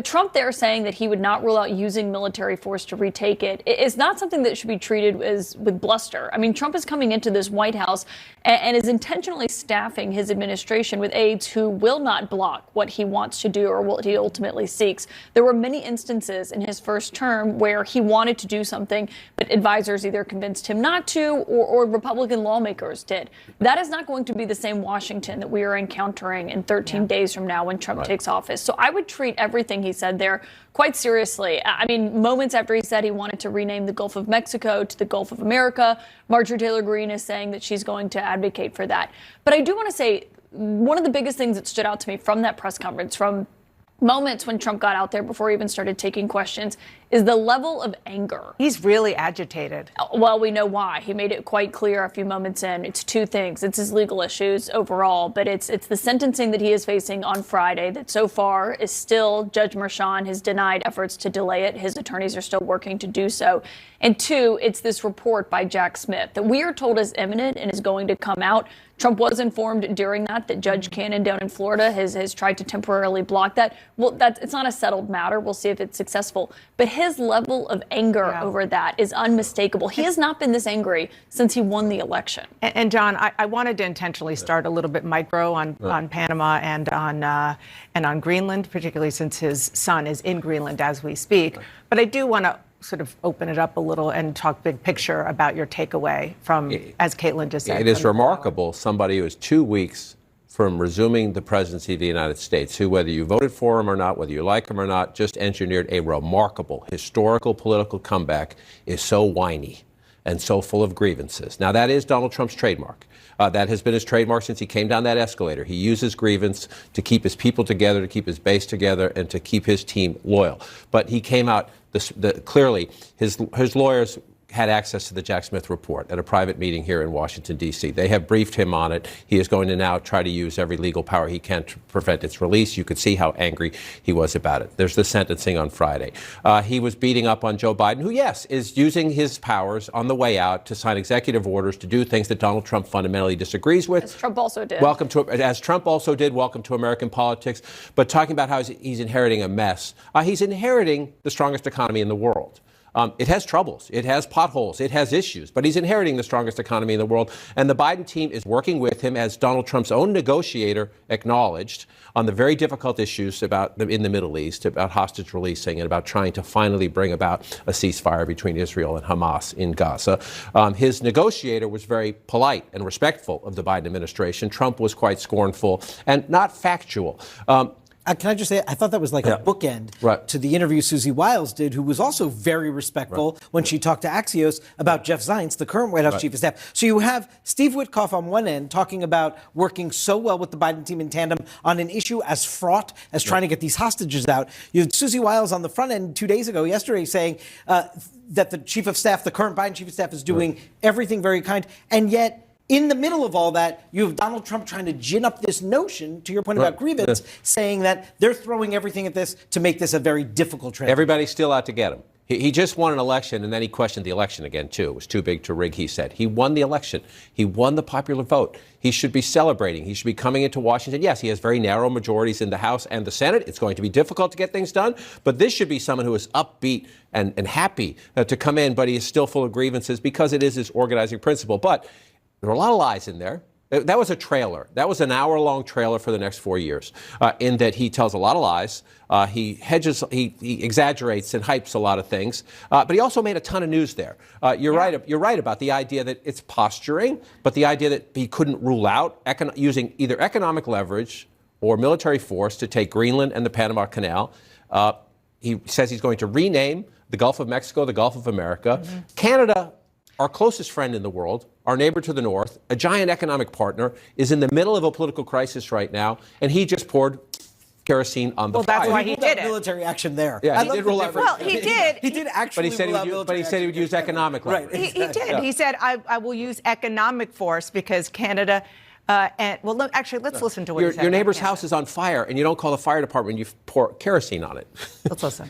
Trump there saying that he would not rule out using military force to retake it is not something that should be treated as with bluster. I mean, Trump is coming into this White House and is intentionally staffing his administration with aides who will not block what he wants to do or what he ultimately seeks. There were many instances in his first term where he wanted to do something, but advisors either convinced him not to or Republican lawmakers did. That is not going to be the same Washington that we are encountering in 13 days from now when Trump takes office. So I would treat everything he said there quite seriously. I mean, moments after he said he wanted to rename the Gulf of Mexico to the Gulf of America, Marjorie Taylor Greene is saying that she's going to advocate for that. But I do want to say one of the biggest things that stood out to me from that press conference, from moments when Trump got out there before he even started taking questions, is the level of anger. He's really agitated. Well, we know why. He made it quite clear a few moments in. It's two things. It's his legal issues overall, but it's the sentencing that he is facing on Friday that so far is still, Judge Merchan has denied efforts to delay it. His attorneys are still working to do so. And two, it's this report by Jack Smith that we are told is imminent and is going to come out. Trump was informed during that Judge Cannon down in Florida has tried to temporarily block that. Well, it's not a settled matter. We'll see if it's successful. But his level of anger over that is unmistakable. He has not been this angry since he won the election. And John, I wanted to intentionally start a little bit micro on Panama and on Greenland, particularly since his son is in Greenland as we speak. But I do want to sort of open it up a little and talk big picture about your takeaway from, as Caitlin just said. It is remarkable, somebody who is 2 weeks from resuming the presidency of the United States, who, whether you voted for him or not, whether you like him or not, just engineered a remarkable historical political comeback, is so whiny and so full of grievances. Now, that is Donald Trump's trademark. That has been his trademark since he came down that escalator. He uses grievance to keep his people together, to keep his base together, and to keep his team loyal. But he came out, clearly, his lawyers had access to the Jack Smith report at a private meeting here in Washington, D.C. They have briefed him on it. He is going to now try to use every legal power he can to prevent its release. You could see how angry he was about it. There's the sentencing on Friday. He was beating up on Joe Biden, who, yes, is using his powers on the way out to sign executive orders to do things that Donald Trump fundamentally disagrees with. As Trump also did. As Trump also did, welcome to American politics. But talking about how he's inheriting a mess, he's inheriting the strongest economy in the world. It has troubles, it has potholes, it has issues, but he's inheriting the strongest economy in the world. And the Biden team is working with him, as Donald Trump's own negotiator acknowledged, on the very difficult issues in the Middle East, about hostage releasing and about trying to finally bring about a ceasefire between Israel and Hamas in Gaza. His negotiator was very polite and respectful of the Biden administration. Trump was quite scornful and not factual. Can I just say, I thought that was like a bookend to the interview Susie Wiles did, who was also very respectful when she talked to Axios about Jeff Zients, the current White House chief of staff. So you have Steve Witkoff on one end talking about working so well with the Biden team in tandem on an issue as fraught as trying to get these hostages out. You had Susie Wiles on the front end 2 days ago, yesterday, saying that the chief of staff, the current Biden chief of staff, is doing everything very kind. And yet, in the middle of all that, you have Donald Trump trying to gin up this notion, to your point about grievance, saying that they're throwing everything at this to make this a very difficult transition. Everybody's still out to get him. He just won an election, and then he questioned the election again, too. It was too big to rig, he said. He won the election. He won the popular vote. He should be celebrating. He should be coming into Washington. Yes, he has very narrow majorities in the House and the Senate. It's going to be difficult to get things done, but this should be someone who is upbeat and happy to come in, but he is still full of grievances because it is his organizing principle. But there were a lot of lies in there. That was a trailer. That was an hour-long trailer for the next 4 years, in that he tells a lot of lies. He hedges, he exaggerates and hypes a lot of things. But he also made a ton of news there. You're right about the idea that it's posturing, but the idea that he couldn't rule out using either economic leverage or military force to take Greenland and the Panama Canal. He says he's going to rename the Gulf of Mexico the Gulf of America. Canada, our closest friend in the world, our neighbor to the north, a giant economic partner, is in the middle of a political crisis right now, and he just poured kerosene on the fire. Well, that's why he did it. Military action there. Yeah, he did rule out. Well, he did. He did actually rule out military action. But he said he would use economic leverage. Right. He did. Yeah. He said, I will use economic force because Canada. Actually, let's listen to what he said. Your neighbor's house is on fire, and you don't call the fire department. You pour kerosene on it. Let's listen.